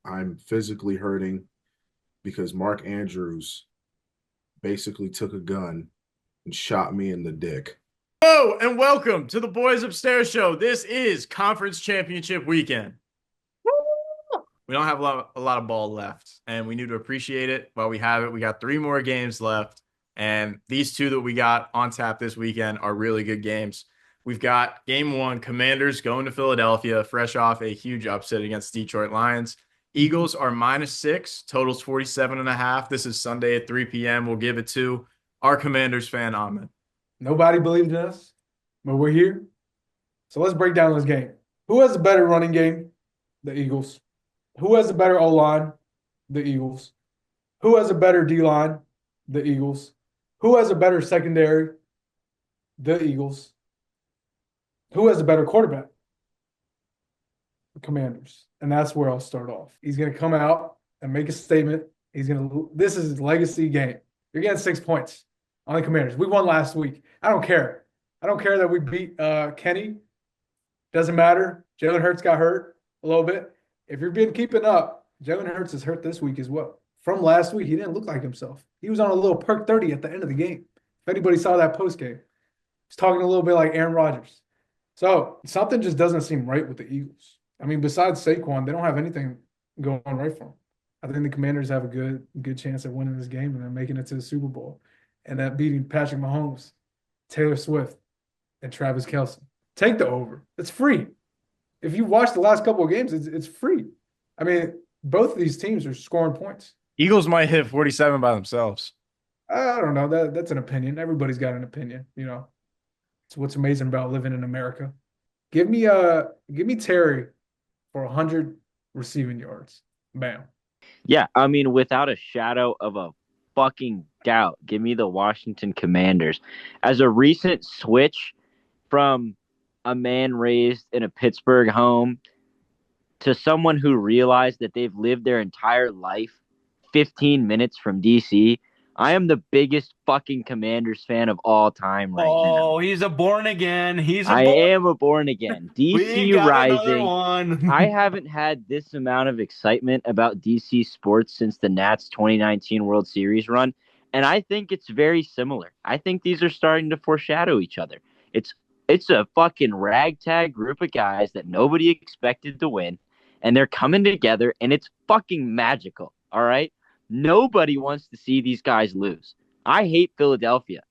I'm physically hurting because Mark Andrews basically took a gun and shot me in the dick. Hello and welcome to the Boys Upstairs Show. This is Conference Championship weekend. We don't have a lot of ball left, and we need to appreciate it while we have it. We got 3 more games left, and these two that we got on tap this weekend are really good games. We've got game one, Commanders going to Philadelphia, fresh off a huge upset against Detroit Lions. Eagles are -6, totals 47.5. This is Sunday at 3 p.m. We'll give it to our Commanders fan, Ahmed. Nobody believed in us, but we're here. So let's break down this game. Who has a better running game? The Eagles. Who has a better O-line? The Eagles. Who has a better D-line? The Eagles. Who has a better secondary? The Eagles. Who has a better quarterback? The Commanders. And that's where I'll start off. He's going to come out and make a statement. This is his legacy game. You're getting 6 points on the Commanders. We won last week. I don't care. I don't care that we beat Kenny. Doesn't matter. Jalen Hurts got hurt a little bit. If you've been keeping up, Jalen Hurts is hurt this week as well. From last week, he didn't look like himself. He was on a little perk 30 at the end of the game. If anybody saw that post game, he's talking a little bit like Aaron Rodgers. So something just doesn't seem right with the Eagles. I mean, besides Saquon, they don't have anything going right for them. I think the Commanders have a good chance at winning this game and then making it to the Super Bowl. And that beating Patrick Mahomes, Taylor Swift, and Travis Kelce. Take the over. It's free. If you watch the last couple of games, it's free. I mean, both of these teams are scoring points. Eagles might hit 47 by themselves. I don't know. That's an opinion. Everybody's got an opinion, you know. It's what's amazing about living in America. Give me Terry for 100 receiving yards. Bam. Yeah, I mean, without a shadow of a fucking doubt, give me the Washington Commanders. As a recent switch from a man raised in a Pittsburgh home to someone who realized that they've lived their entire life 15 minutes from DC, I am the biggest fucking Commanders fan of all time right now. Oh, he's a born again. I am a born again. We DC got rising. another one. I haven't had this amount of excitement about DC sports since the Nats 2019 World Series run, and I think it's very similar. I think these are starting to foreshadow each other. It's a fucking ragtag group of guys that nobody expected to win, and they're coming together, and it's fucking magical, all right? Nobody wants to see these guys lose. I hate Philadelphia.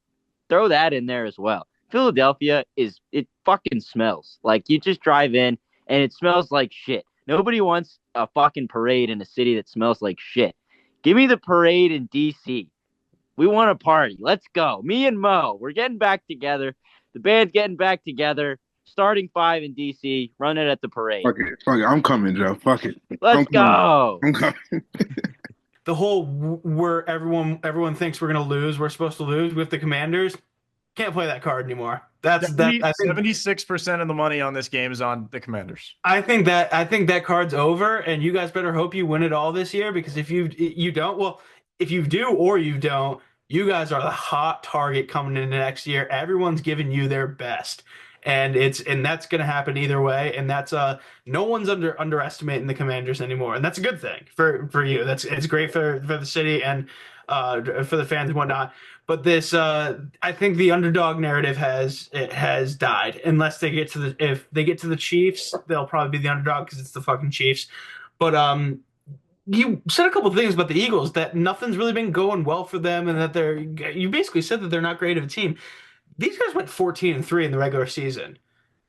Throw that in there as well. Philadelphia it fucking smells. Like, you just drive in, and it smells like shit. Nobody wants a fucking parade in a city that smells like shit. Give me the parade in D.C. We want a party. Let's go. Me and Mo, we're getting back together. The band's getting back together. Starting 5 in D.C. Run it at the parade. Fuck it. I'm coming, Joe. Fuck it. Let's go. I'm coming. The whole where everyone thinks we're gonna lose, we're supposed to lose with the Commanders. Can't play that card anymore. That's that. I think 76% of the money on this game is on the Commanders. I think that card's over, and you guys better hope you win it all this year. Because if you don't, well, if you do or you don't, you guys are the hot target coming into next year. Everyone's giving you their best. And that's going to happen either way, and that's no one's underestimating the Commanders anymore, and that's a good thing for you. It's great for the city and for the fans and whatnot. But this I think the underdog narrative has died. Unless if they get to the Chiefs, they'll probably be the underdog because it's the fucking Chiefs. But you said a couple of things about the Eagles, that nothing's really been going well for them, and that you basically said that they're not great of a team. These guys went 14-3 in the regular season,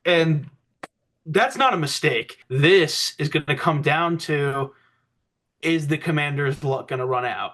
and that's not a mistake. This is going to come down to, is the Commanders' luck going to run out?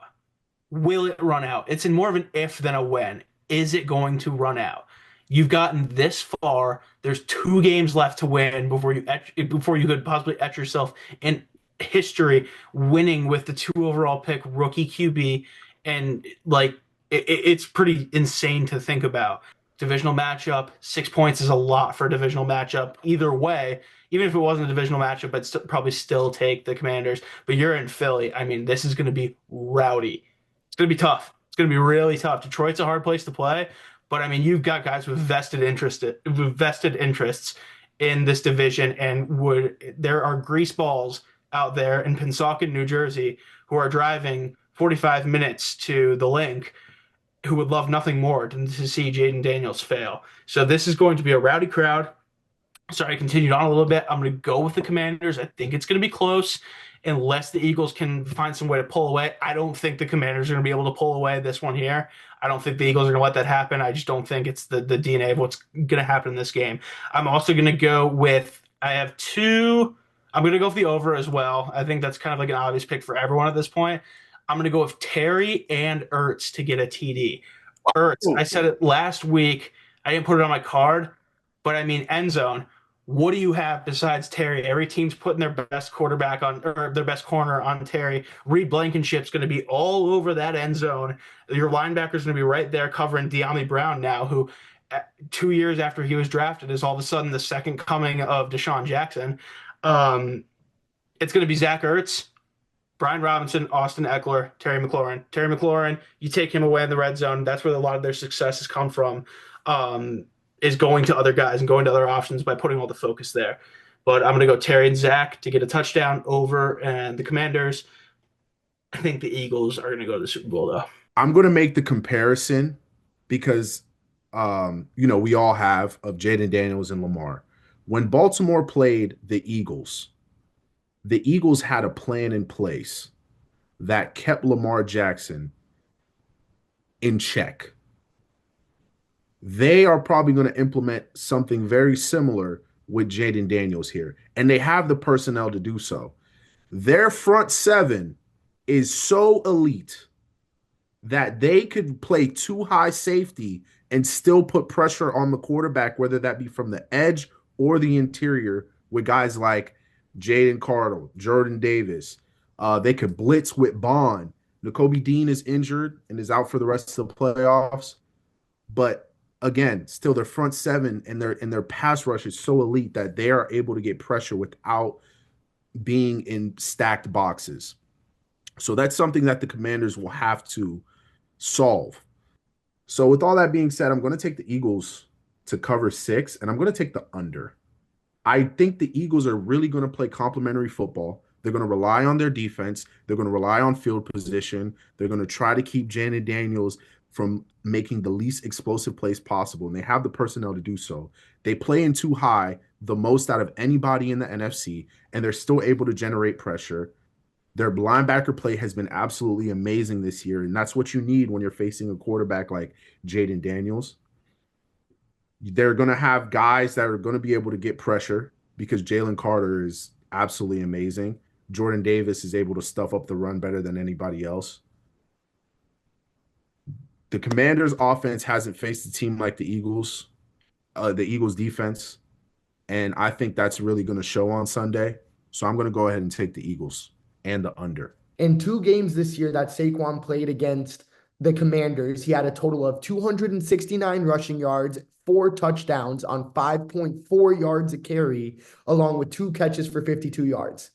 Will it run out? It's in more of an if than a when. Is it going to run out? You've gotten this far. There's 2 games left to win before you could possibly etch yourself in history, winning with the 2 overall pick rookie QB, and like it's pretty insane to think about. Divisional matchup, 6 points is a lot for a divisional matchup. Either way, even if it wasn't a divisional matchup, I'd probably still take the Commanders. But you're in Philly. I mean, this is going to be rowdy. It's going to be tough. It's going to be really tough. Detroit's a hard place to play, but I mean, you've got guys with vested interests in this division, and there are grease balls out there in Pennsauken, New Jersey, who are driving 45 minutes to the link, who would love nothing more than to see Jaden Daniels fail. So this is going to be a rowdy crowd. Sorry, I continued on a little bit. I'm going to go with the Commanders. I think it's going to be close unless the Eagles can find some way to pull away. I don't think the Commanders are going to be able to pull away this one here. I don't think the Eagles are going to let that happen. I just don't think it's the DNA of what's going to happen in this game. I'm also going to go with, I have two. I'm going to go with the over as well. I think that's kind of like an obvious pick for everyone at this point. I'm going to go with Terry and Ertz to get a TD. Ertz, I said it last week. I didn't put it on my card, but I mean, end zone. What do you have besides Terry? Every team's putting their best quarterback on, or their best corner on Terry. Reed Blankenship's going to be all over that end zone. Your linebacker's going to be right there covering De'Ami Brown now, who 2 years after he was drafted is all of a sudden the second coming of Deshaun Jackson. It's going to be Zach Ertz, Brian Robinson, Austin Eckler, Terry McLaurin. Terry McLaurin, you take him away in the red zone. That's where a lot of their success has come from. Is going to other guys and going to other options by putting all the focus there. But I'm going to go Terry and Zach to get a touchdown over, and the Commanders. I think the Eagles are going to go to the Super Bowl, though. I'm going to make the comparison because, we all have of Jaden Daniels and Lamar. When Baltimore played the Eagles had a plan in place that kept Lamar Jackson in check. They are probably going to implement something very similar with Jaden Daniels here, and they have the personnel to do so. Their front seven is so elite that they could play too high safety and still put pressure on the quarterback, whether that be from the edge or the interior, with guys like Jaden Carter, Jordan Davis. They could blitz with Bond. Nakobe Dean is injured and is out for the rest of the playoffs. But again, still their front seven and their pass rush is so elite that they are able to get pressure without being in stacked boxes. So that's something that the Commanders will have to solve. So with all that being said, I'm going to take the Eagles to cover 6, and I'm going to take the under. I think the Eagles are really going to play complementary football. They're going to rely on their defense. They're going to rely on field position. They're going to try to keep Jaden Daniels from making the least explosive plays possible, and they have the personnel to do so. They play in too high, the most out of anybody in the NFC, and they're still able to generate pressure. Their linebacker play has been absolutely amazing this year, and that's what you need when you're facing a quarterback like Jaden Daniels. They're going to have guys that are going to be able to get pressure because Jalen Carter is absolutely amazing. Jordan Davis is able to stuff up the run better than anybody else. The Commanders' offense hasn't faced a team like the Eagles defense, and I think that's really going to show on Sunday. So I'm going to go ahead and take the Eagles and the under. In 2 games this year that Saquon played against the Commanders, he had a total of 269 rushing yards, 4 touchdowns on 5.4 yards a carry, along with 2 catches for 52 yards.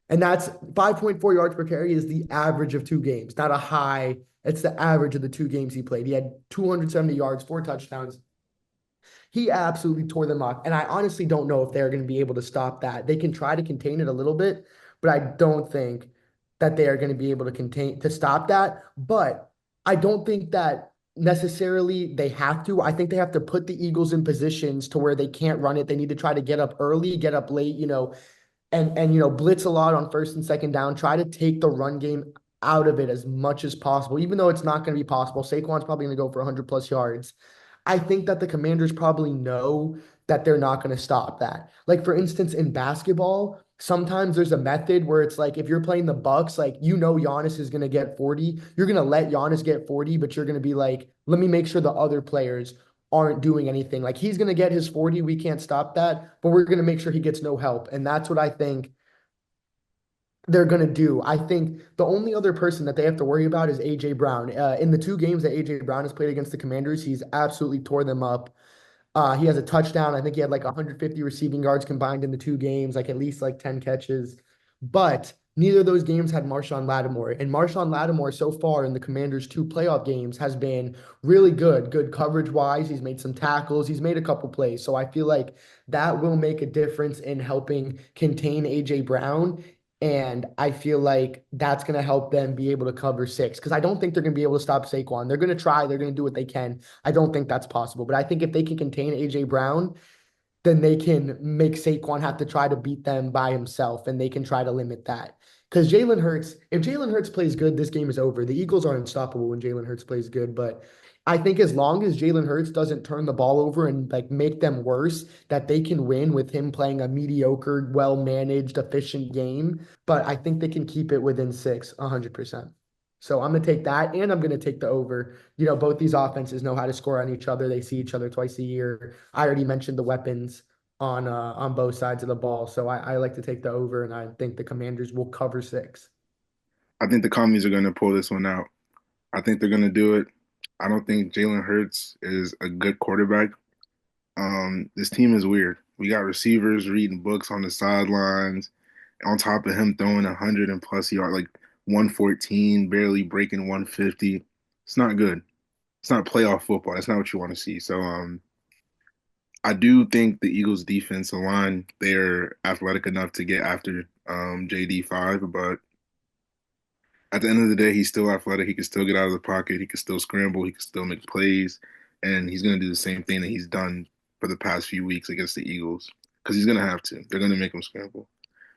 And that's 5.4 yards per carry is the average of 2 games, not a high. It's the average of the 2 games he played. He had 270 yards, 4 touchdowns. He absolutely tore them up. And I honestly don't know if they're going to be able to stop that. They can try to contain it a little bit, but I don't think that they are going to be able to stop that. But I don't think that necessarily they have to. I think they have to put the Eagles in positions to where they can't run it. They need to try to get up early, get up late, and blitz a lot on first and second down, try to take the run game out of it as much as possible, even though it's not going to be possible. Saquon's probably going to go for 100+ yards. I think that the Commanders probably know that they're not going to stop that. Like, for instance, in basketball, sometimes there's a method where it's like if you're playing the Bucks, like, Giannis is going to get 40. You're going to let Giannis get 40, but you're going to be like, let me make sure the other players aren't doing anything. Like, he's going to get his 40. We can't stop that, but we're going to make sure he gets no help. And that's what I think they're going to do. I think the only other person that they have to worry about is A.J. Brown. In the 2 games that A.J. Brown has played against the Commanders, he's absolutely tore them up. He has a touchdown. I think he had like 150 receiving yards combined in the 2 games, like at least like 10 catches. But neither of those games had Marshawn Lattimore. And Marshawn Lattimore so far in the Commanders' 2 playoff games has been really good coverage-wise. He's made some tackles. He's made a couple plays. So I feel like that will make a difference in helping contain A.J. Brown. And I feel like that's going to help them be able to cover 6 because I don't think they're going to be able to stop Saquon. They're going to try. They're going to do what they can. I don't think that's possible. But I think if they can contain A.J. Brown, then they can make Saquon have to try to beat them by himself, and they can try to limit that. Because Jalen Hurts, if Jalen Hurts plays good, this game is over. The Eagles are unstoppable when Jalen Hurts plays good, but I think as long as Jalen Hurts doesn't turn the ball over and like make them worse, that they can win with him playing a mediocre, well-managed, efficient game. But I think they can keep it within 6, 100%. So I'm going to take that, and I'm going to take the over. Both these offenses know how to score on each other. They see each other twice a year. I already mentioned the weapons on both sides of the ball. So I like to take the over, and I think the Commanders will cover 6. I think the Commies are going to pull this one out. I think they're going to do it. I don't think Jalen Hurts is a good quarterback. This team is weird. We got receivers reading books on the sidelines, on top of him throwing 100 and plus yards, like 114, barely breaking 150. It's not good. It's not playoff football. That's not what you want to see. So I do think the Eagles defensive line, they're athletic enough to get after JD5, but at the end of the day, he's still athletic. He can still get out of the pocket. He can still scramble. He can still make plays. And he's going to do the same thing that he's done for the past few weeks against the Eagles because he's going to have to. They're going to make him scramble.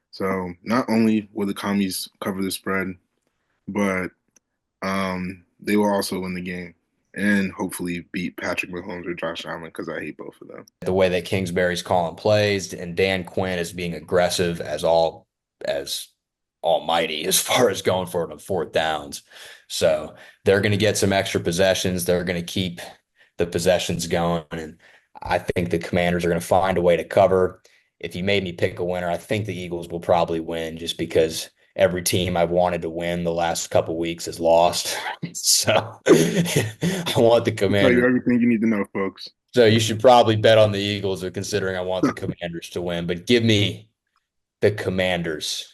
So not only will the Commies cover the spread, but they will also win the game and hopefully beat Patrick Mahomes or Josh Allen because I hate both of them. The way that Kingsbury's calling plays and Dan Quinn is being aggressive as almighty as far as going for it on 4th downs. So they're going to get some extra possessions. They're going to keep the possessions going. And I think the Commanders are going to find a way to cover. If you made me pick a winner, I think the Eagles will probably win just because every team I've wanted to win the last couple of weeks has lost. So I want the Commanders. I'll tell you everything you need to know, folks. So you should probably bet on the Eagles, or considering I want the Commanders to win. But give me the Commanders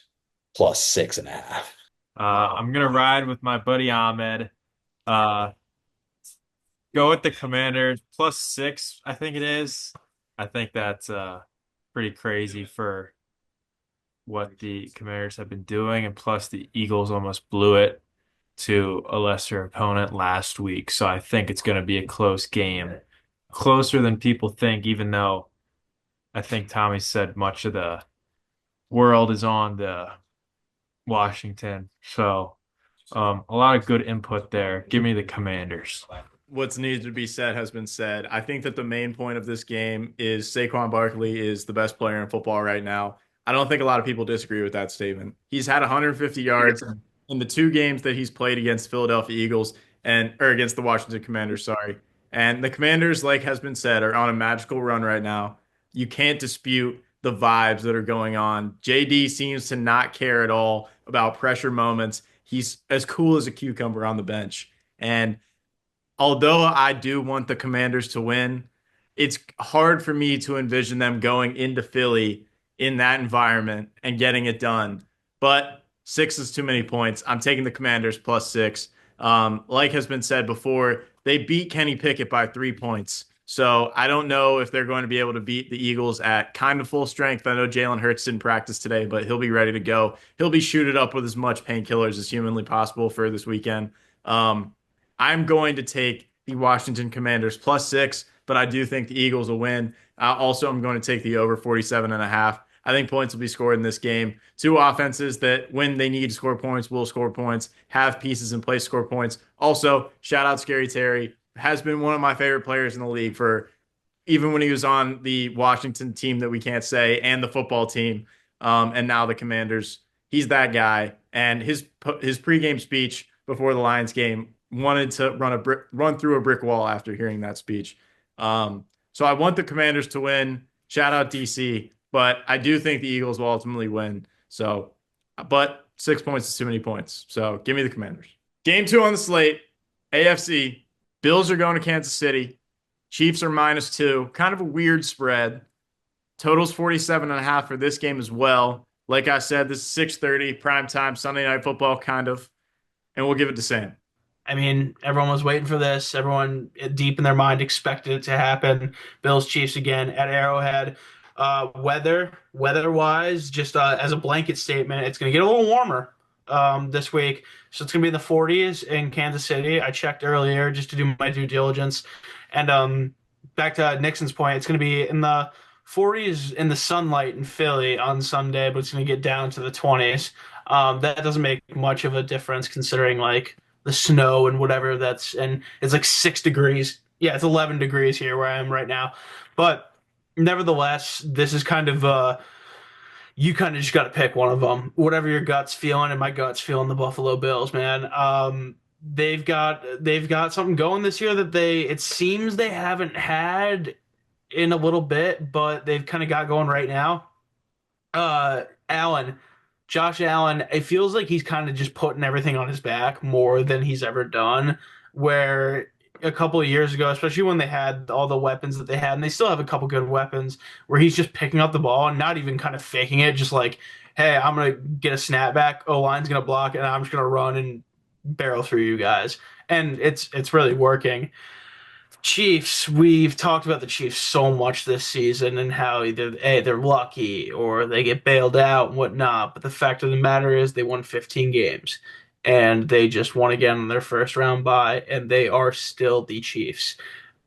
plus 6.5. I'm gonna ride with my buddy Ahmed. Go with the Commanders plus 6. I think it is. I think that's pretty crazy for what the Commanders have been doing, and plus the Eagles almost blew it to a lesser opponent last week. So I think it's going to be a close game, closer than people think. Even though I think Tommy said much of the world is on the Washington. So a lot of good input there. Give me the Commanders. What's needed to be said has been said. I think that the main point of this game is Saquon Barkley is the best player in football right now. I don't think a lot of people disagree with that statement. He's had 150 yards in the 2 games that he's played against Philadelphia Eagles or against the Washington Commanders, sorry. And the Commanders, like has been said, are on a magical run right now. You can't dispute the vibes that are going on. JD seems to not care at all about pressure moments. He's as cool as a cucumber on the bench. And although I do want the Commanders to win, it's hard for me to envision them going into Philly in that environment and getting it done. But 6 is too many points. I'm taking the Commanders plus 6. Like has been said before, they beat Kenny Pickett by 3 points. So I don't know if they're going to be able to beat the Eagles at kind of full strength. I know Jalen Hurts didn't practice today, but he'll be ready to go. He'll be shooted up with as much painkillers as humanly possible for this weekend. I'm going to take the Washington Commanders plus 6, but I do think the Eagles will win. Also, I'm going to take the over 47.5. I think points will be scored in this game. 2 offenses that, when they need to score points, will score points, have pieces in place to score points. Also, shout out Scary Terry. Has been one of my favorite players in the league for even when he was on the Washington team that we can't say and the football team, and now the Commanders. He's that guy. And his pregame speech before the Lions game wanted to run through a brick wall after hearing that speech. So I want the Commanders to win. Shout out DC, but I do think the Eagles will ultimately win. So, but 6 points is too many points. So give me the Commanders. Game 2 on the slate, AFC. Bills are going to Kansas City. Chiefs are -2. Kind of a weird spread. Total's 47.5 for this game as well. Like I said, this is 6:30 primetime Sunday Night Football, kind of. And we'll give it to Sam. I mean, everyone was waiting for this. Everyone deep in their mind expected it to happen. Bills Chiefs again at Arrowhead. Weather-wise, just as a blanket statement, it's going to get a little warmer this week. So it's going to be in the 40s in Kansas City. I checked earlier just to do my due diligence. And back to Nixon's point, it's going to be in the 40s in the sunlight in Philly on Sunday, but it's going to get down to the 20s. That doesn't make much of a difference considering like the snow and whatever and it's like 6 degrees. Yeah, it's 11 degrees here where I am right now. But nevertheless, this is kind of you kind of just got to pick one of them. Whatever your gut's feeling, and my gut's feeling the Buffalo Bills, man. They've got something going this year that it seems they haven't had in a little bit, but they've kind of got going right now. Josh Allen, it feels like he's kind of just putting everything on his back more than he's ever done. Where a couple of years ago, especially when they had all the weapons that they had, and they still have a couple good weapons, where he's just picking up the ball and not even kind of faking it, just like, hey, I'm going to get a snapback, O-line's going to block, and I'm just going to run and barrel through you guys. And it's really working. Chiefs, we've talked about the Chiefs so much this season and how either they're lucky or they get bailed out and whatnot. But the fact of the matter is they won 15 games and they just won again on their first round bye, and they are still the Chiefs.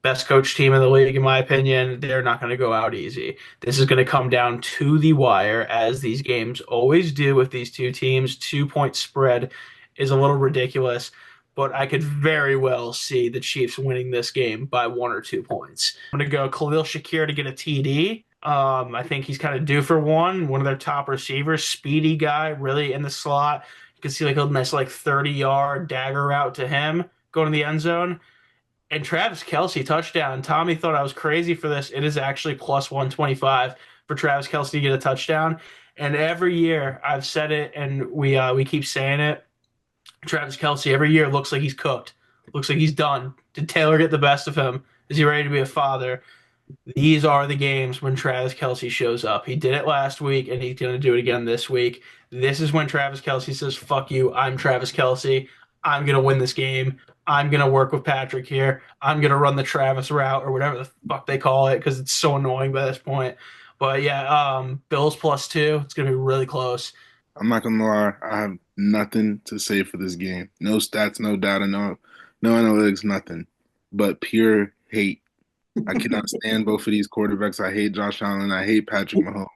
Best coach team in the league, in my opinion. They're not going to go out easy. This is going to come down to the wire, as these games always do with these two teams. 2-point spread is a little ridiculous, but I could very well see the Chiefs winning this game by 1 or 2 points. I'm going to go Khalil Shakir to get a TD. I think he's kind of due for one of their top receivers, speedy guy, really in the slot. You can see like a nice like 30-yard dagger route to him going to the end zone. And Travis Kelce touchdown. Tommy thought I was crazy for this. It is actually plus 125 for Travis Kelce to get a touchdown. And every year I've said it, and we keep saying it. Travis Kelce every year looks like he's cooked. Looks like he's done. Did Taylor get the best of him? Is he ready to be a father? These are the games when Travis Kelce shows up. He did it last week, and he's going to do it again this week. This is when Travis Kelce says, fuck you, I'm Travis Kelce. I'm going to win this game. I'm going to work with Patrick here. I'm going to run the Travis route or whatever the fuck they call it because it's so annoying by this point. But yeah, Bills +2. It's going to be really close. I'm not gonna lie, I have nothing to say for this game. No stats, no data, no analytics, nothing. But pure hate. I cannot stand both of these quarterbacks. I hate Josh Allen. I hate Patrick Mahomes.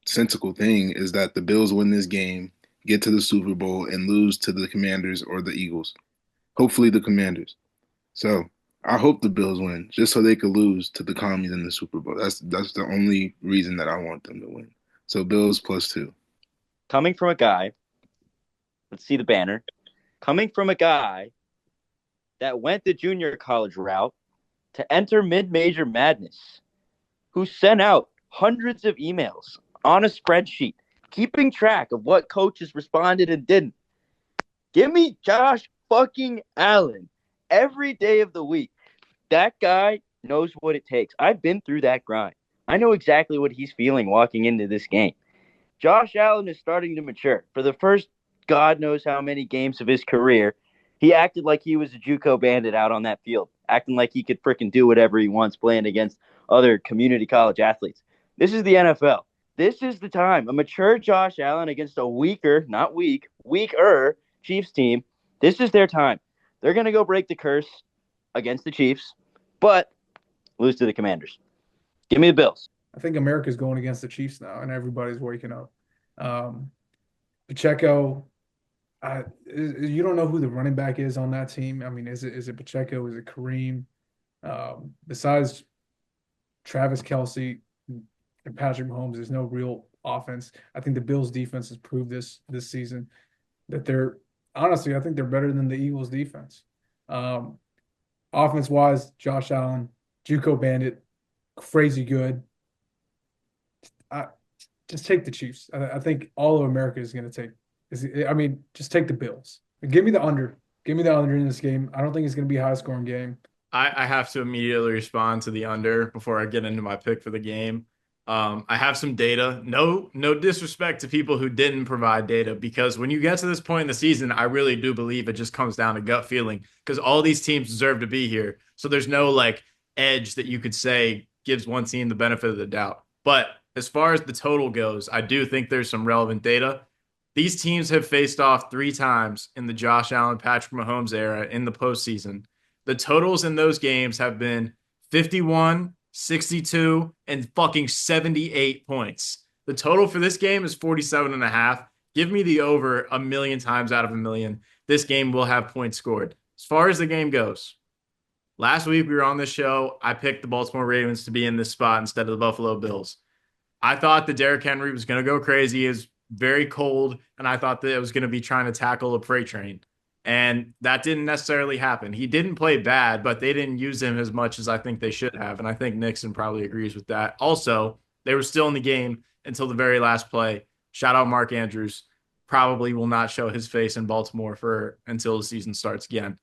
Sensical thing is that the Bills win this game, get to the Super Bowl, and lose to the Commanders or the Eagles. Hopefully the Commanders. So I hope the Bills win, just so they could lose to the Commies in the Super Bowl. That's the only reason that I want them to win. So Bills +2. Coming from a guy, let's see the banner, coming from a guy that went the junior college route to enter mid-major madness, who sent out hundreds of emails on a spreadsheet, keeping track of what coaches responded and didn't. Give me Josh fucking Allen every day of the week. That guy knows what it takes. I've been through that grind. I know exactly what he's feeling walking into this game. Josh Allen is starting to mature. For the first God knows how many games of his career, he acted like he was a JUCO bandit out on that field, acting like he could freaking do whatever he wants playing against other community college athletes. This is the NFL. This is the time. A mature Josh Allen against a weaker Chiefs team. This is their time. They're going to go break the curse against the Chiefs, but lose to the Commanders. Give me the Bills. I think America's going against the Chiefs now, and everybody's waking up. Pacheco, you don't know who the running back is on that team. I mean, is it Pacheco? Is it Kareem? Besides Travis Kelce and Patrick Mahomes, there's no real offense. I think the Bills' defense has proved this season that I think they're better than the Eagles' defense. Offense-wise, Josh Allen, JUCO bandit, crazy good. Just take the Chiefs. I think all of America is going to take. Just take the Bills. Give me the under. Give me the under in this game. I don't think it's going to be a high-scoring game. I have to immediately respond to the under before I get into my pick for the game. I have some data. No disrespect to people who didn't provide data, because when you get to this point in the season, I really do believe it just comes down to gut feeling, because all these teams deserve to be here. So there's no like edge that you could say gives one team the benefit of the doubt. But as far as the total goes, I do think there's some relevant data. These teams have faced off 3 times in the Josh Allen, Patrick Mahomes era in the postseason. The totals in those games have been 51, 62, and fucking 78 points. The total for this game is 47.5. Give me the over a million times out of a million. This game will have points scored. As far as the game goes, last week we were on this show. I picked the Baltimore Ravens to be in this spot instead of the Buffalo Bills. I thought that Derrick Henry was going to go crazy. He was very cold, and I thought that it was going to be trying to tackle a freight train. And that didn't necessarily happen. He didn't play bad, but they didn't use him as much as I think they should have. And I think Nixon probably agrees with that. Also, they were still in the game until the very last play. Shout out Mark Andrews. Probably will not show his face in Baltimore until the season starts again.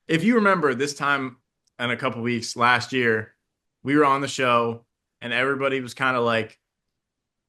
If you remember this time in a couple weeks last year, we were on the show and everybody was kind of like,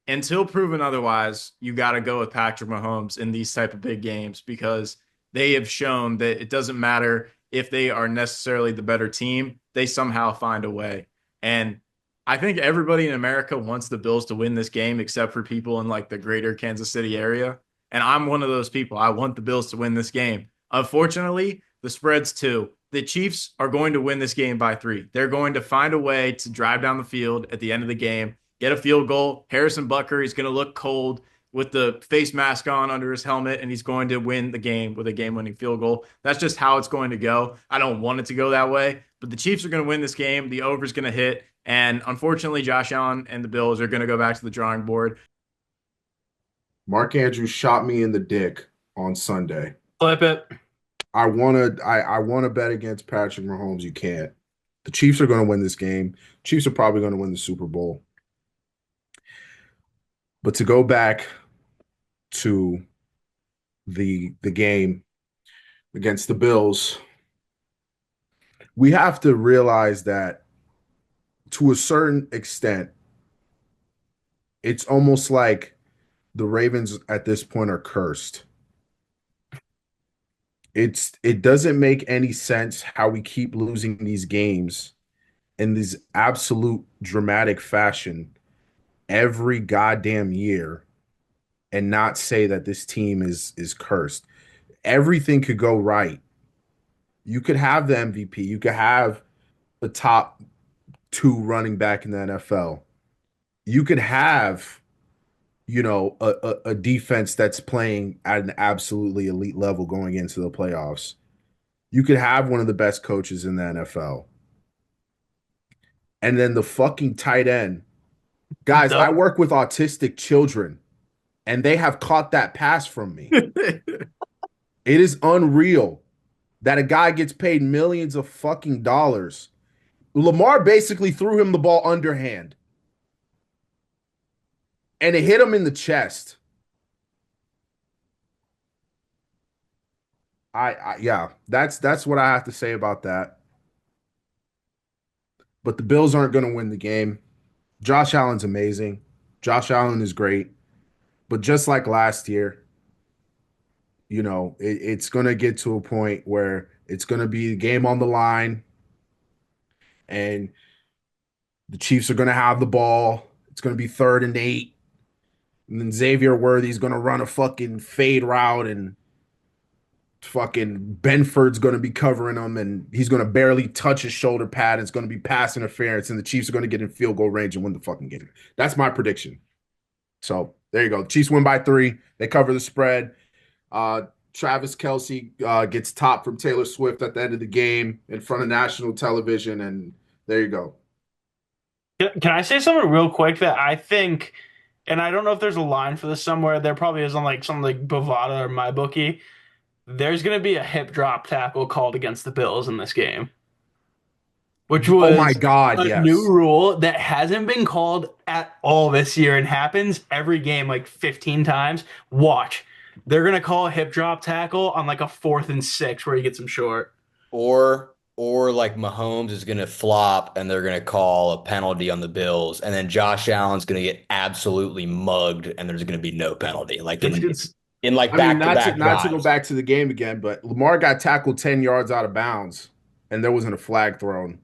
until proven otherwise, you got to go with Patrick Mahomes in these type of big games because they have shown that it doesn't matter if they are necessarily the better team, they somehow find a way. And I think everybody in America wants the Bills to win this game except for people in like the greater Kansas City area. And I'm one of those people. I want the Bills to win this game. Unfortunately, the spread's 2. The Chiefs are going to win this game by 3. They're going to find a way to drive down the field at the end of the game, get a field goal. Harrison Butker is going to look cold with the face mask on under his helmet, and he's going to win the game with a game-winning field goal. That's just how it's going to go. I don't want it to go that way, but the Chiefs are going to win this game. The over is going to hit, and unfortunately, Josh Allen and the Bills are going to go back to the drawing board. Mark Andrews shot me in the dick on Sunday. Flip it. I wanna bet against Patrick Mahomes. You can't. The Chiefs are going to win this game. Chiefs are probably going to win the Super Bowl. But to go back to the game against the Bills, we have to realize that to a certain extent, it's almost like the Ravens at this point are cursed. It doesn't make any sense how we keep losing these games in this absolute dramatic fashion every goddamn year and not say that this team is cursed. Everything could go right. You could have the MVP. You could have the top 2 running back in the NFL. You could have, a defense that's playing at an absolutely elite level going into the playoffs. You could have one of the best coaches in the NFL. And then the fucking tight end. Guys, I work with autistic children, and they have caught that pass from me. It is unreal that a guy gets paid millions of fucking dollars. Lamar basically threw him the ball underhand. And it hit him in the chest. Yeah, that's what I have to say about that. But the Bills aren't going to win the game. Josh Allen's amazing. Josh Allen is great. But just like last year, it's going to get to a point where it's going to be a game on the line. And the Chiefs are going to have the ball. It's going to be 3rd and 8. And then Xavier Worthy's going to run a fucking fade route and fucking Benford's going to be covering him and he's going to barely touch his shoulder pad. It's going to be pass interference and the Chiefs are going to get in field goal range and win the fucking game. That's my prediction. So there you go. The Chiefs win by 3. They cover the spread. Travis Kelce gets topped from Taylor Swift at the end of the game in front of national television. And there you go. Can I say something real quick that I think, and I don't know if there's a line for this somewhere. There probably is on like something like Bovada or MyBookie. There's going to be a hip drop tackle called against the Bills in this game, which was oh my God, a new rule that hasn't been called at all this year and happens every game like 15 times. Watch. They're going to call a hip drop tackle on like a 4th and 6 where he gets him short. Or like Mahomes is going to flop and they're going to call a penalty on the Bills. And then Josh Allen's going to get absolutely mugged and there's going to be no penalty. Like in like back-to-back not to go back to the game again, but Lamar got tackled 10 yards out of bounds and there wasn't a flag thrown.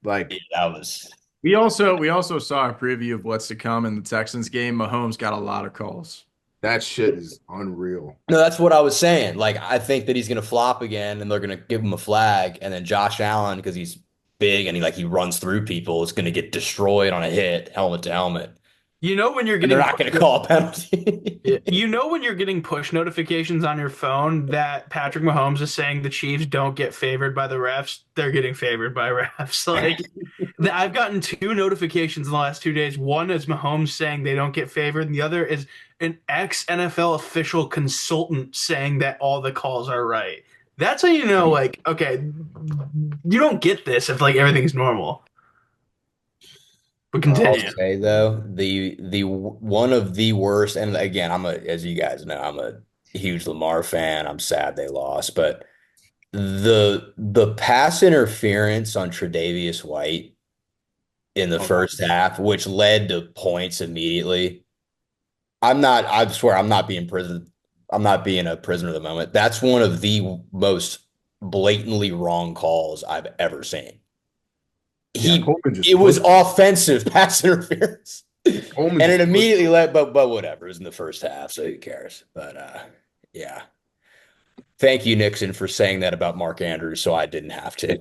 Like that was We also saw a preview of what's to come in the Texans game. Mahomes got a lot of calls. That shit is unreal. No, that's what I was saying. Like, I think that he's going to flop again, and they're going to give him a flag, and then Josh Allen, because he's big and he runs through people, is going to get destroyed on a hit, helmet to helmet, You know when you're and they're getting not going to call a penalty. you know when you're getting push notifications on your phone that Patrick Mahomes is saying the Chiefs don't get favored by the refs, they're getting favored by refs. Like I've gotten 2 notifications in the last 2 days. One is Mahomes saying they don't get favored, and the other is an ex-NFL official consultant saying that all the calls are right. That's how you know, like, okay, you don't get this if like everything's normal. But I'll continue. say though, the one of the worst, and again, as you guys know, I'm a huge Lamar fan. I'm sad they lost, but the pass interference on Tre'Davious White in the Oh, that first half, which led to points immediately. I swear I'm not being prison. I'm not being a prisoner of the moment. That's one of the most blatantly wrong calls I've ever seen. yeah, Coleman just It was pushed. offensive pass interference. Coleman And just it pushed. immediately led, but whatever. It was in the first half, so who cares? But yeah. Thank you, Nixon, for saying that about Mark Andrews, so I didn't have to.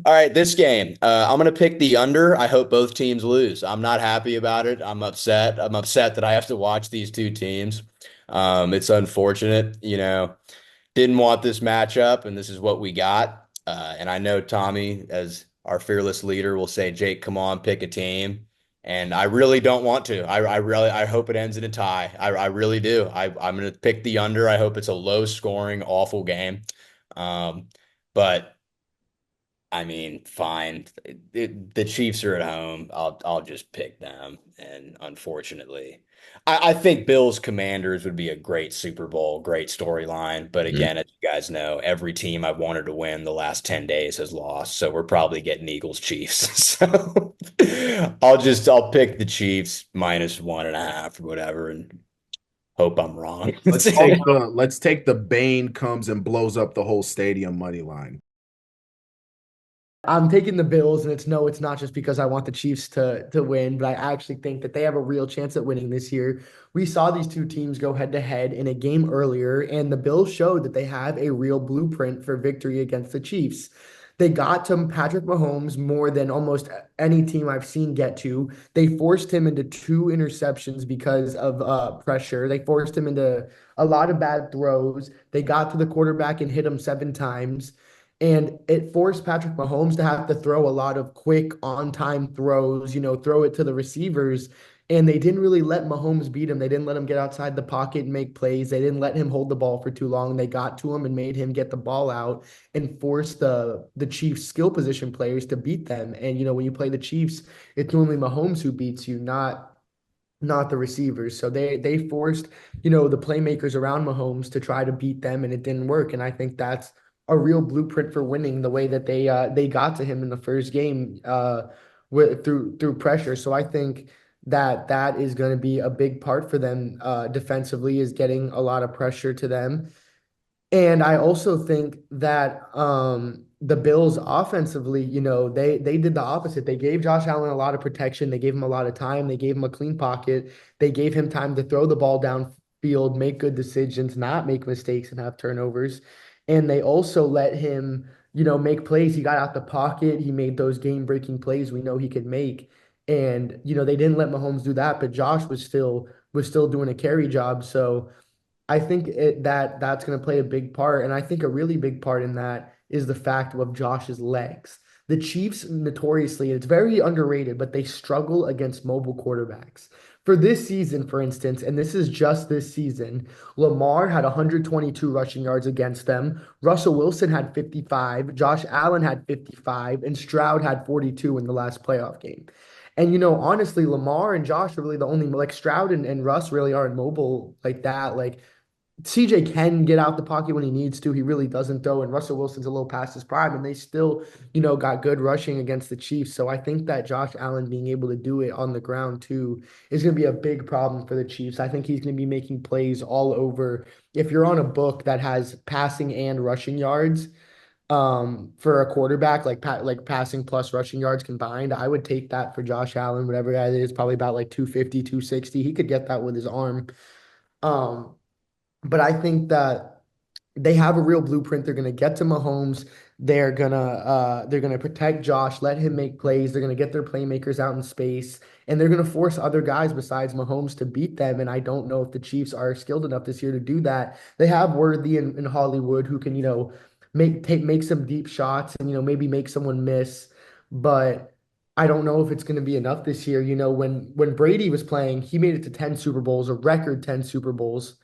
All right, this game. I'm going to pick the under. I hope both teams lose. I'm not happy about it. I'm upset. I'm upset that I have to watch these two teams. It's unfortunate, didn't want this matchup, and this is what we got. And I know Tommy, as our fearless leader, will say, Jake, come on, pick a team. And I really don't want to. I hope it ends in a tie. I really do. I'm going to pick the under. I hope it's a low scoring, awful game. But I mean, fine. The Chiefs are at home. I'll just pick them. And unfortunately, I think Bills Commanders would be a great Super Bowl, great storyline. But again, as you guys know, every team I've wanted to win the last 10 days has lost. So we're probably getting Eagles Chiefs. So I'll pick the Chiefs -1.5 or whatever and hope I'm wrong. Let's take the Bane comes and blows up the whole stadium money line. I'm taking the Bills, and it's not just because I want the Chiefs to win, but I actually think that they have a real chance at winning this year. We saw these two teams go head to head in a game earlier, and the Bills showed that they have a real blueprint for victory against the Chiefs. They got to Patrick Mahomes more than almost any team I've seen get to. They forced him into 2 interceptions because of pressure. They forced him into a lot of bad throws. They got to the quarterback and hit him 7 times. And it forced Patrick Mahomes to have to throw a lot of quick on-time throws, throw it to the receivers. And they didn't really let Mahomes beat him. They didn't let him get outside the pocket and make plays. They didn't let him hold the ball for too long. They got to him and made him get the ball out and forced the Chiefs skill position players to beat them. And when you play the Chiefs, it's normally Mahomes who beats you, not the receivers. So they forced, the playmakers around Mahomes to try to beat them, and it didn't work. And I think that's a real blueprint for winning, the way that they got to him in the first game through pressure. So I think that is going to be a big part for them defensively, is getting a lot of pressure to them. And I also think that the Bills offensively, they did the opposite. They gave Josh Allen a lot of protection. They gave him a lot of time. They gave him a clean pocket. They gave him time to throw the ball downfield, make good decisions, not make mistakes and have turnovers. And they also let him, make plays. He got out the pocket. He made those game-breaking plays we know he could make. And, they didn't let Mahomes do that, but Josh was still doing a carry job. So I think that's going to play a big part. And I think a really big part in that is the fact of Josh's legs. The Chiefs notoriously, it's very underrated, but they struggle against mobile quarterbacks. For this season, for instance, and this is just this season, Lamar had 122 rushing yards against them. Russell Wilson had 55. Josh Allen had 55. And Stroud had 42 in the last playoff game. And honestly, Lamar and Josh are really the only, like, Stroud and Russ really aren't mobile like that. Like, CJ can get out the pocket when he needs to. He really doesn't, though. And Russell Wilson's a little past his prime, and they still, got good rushing against the Chiefs. So I think that Josh Allen being able to do it on the ground too is going to be a big problem for the Chiefs. I think he's going to be making plays all over. If you're on a book that has passing and rushing yards, for a quarterback, like passing plus rushing yards combined. I would take that for Josh Allen, whatever that is, probably about like 250, 260. He could get that with his arm. Um, but I think that they have a real blueprint. They're going to get to Mahomes. They're gonna protect Josh, let him make plays. They're going to get their playmakers out in space, and they're going to force other guys besides Mahomes to beat them. And I don't know if the Chiefs are skilled enough this year to do that. They have Worthy in Hollywood who can, make some deep shots and maybe make someone miss. But I don't know if it's going to be enough this year. When Brady was playing, he made it to 10 Super Bowls, a record 10 Super Bowls.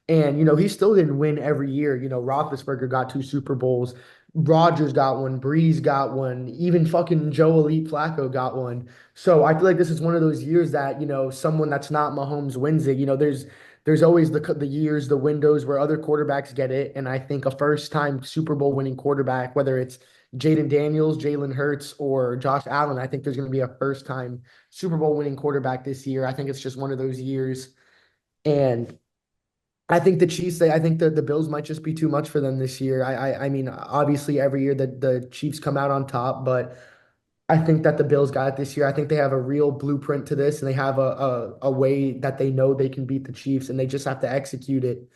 And, he still didn't win every year. Roethlisberger got 2 Super Bowls. Rodgers got one. Breeze got one. Even fucking Joe Elite Flacco got one. So I feel like this is one of those years that, someone that's not Mahomes wins it. There's always the years, the windows where other quarterbacks get it. And I think a first-time Super Bowl winning quarterback, whether it's Jaden Daniels, Jalen Hurts, or Josh Allen, I think there's going to be a first-time Super Bowl winning quarterback this year. I think it's just one of those years. And I think the Chiefs, I think the Bills might just be too much for them this year. I mean, obviously every year the Chiefs come out on top, but I think that the Bills got it this year. I think they have a real blueprint to this, and they have a way that they know they can beat the Chiefs, and they just have to execute it.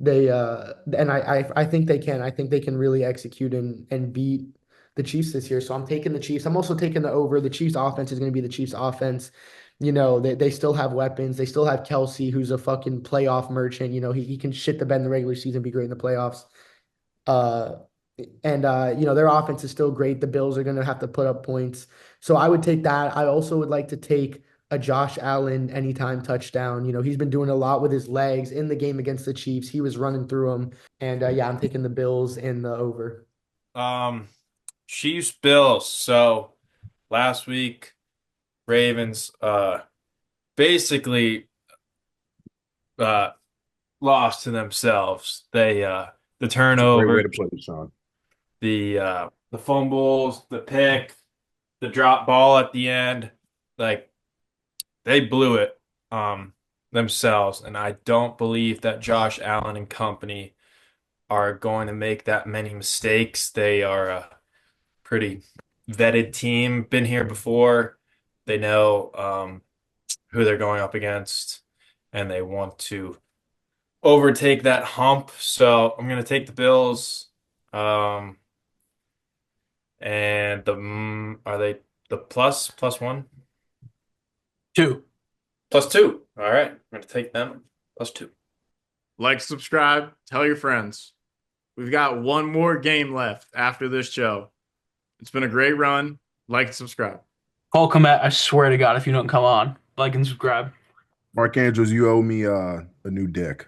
And I think they can. I think they can really execute and beat the Chiefs this year. So I'm taking the Chiefs. I'm also taking the over. The Chiefs offense is going to be the Chiefs offense. They still have weapons. They still have Kelsey, who's a fucking playoff merchant. He can shit the bed in the regular season, be great in the playoffs. Uh, their offense is still great. The Bills are going to have to put up points. So I would take that. I also would like to take a Josh Allen anytime touchdown. He's been doing a lot with his legs in the game against the Chiefs. He was running through them. And yeah, I'm taking the Bills in the over. Chiefs Bills. So last week, Ravens basically uh lost to themselves. The It's a great way turnovers, to put it, Sean. the fumbles, the pick, the drop ball at the end, like they blew it themselves. And I don't believe that Josh Allen and company are going to make that many mistakes. They are a pretty vetted team, been here before. They know who they're going up against, and they want to overtake that hump. So I'm going to take the Bills. And are they the plus one? 2. +2. All right. I'm going to take them +2. Like, subscribe, tell your friends. We've got one more game left after this show. It's been a great run. Like and subscribe. Paul Komet, I swear to God, if you don't come on, like and subscribe. Mark Andrews, you owe me a new dick.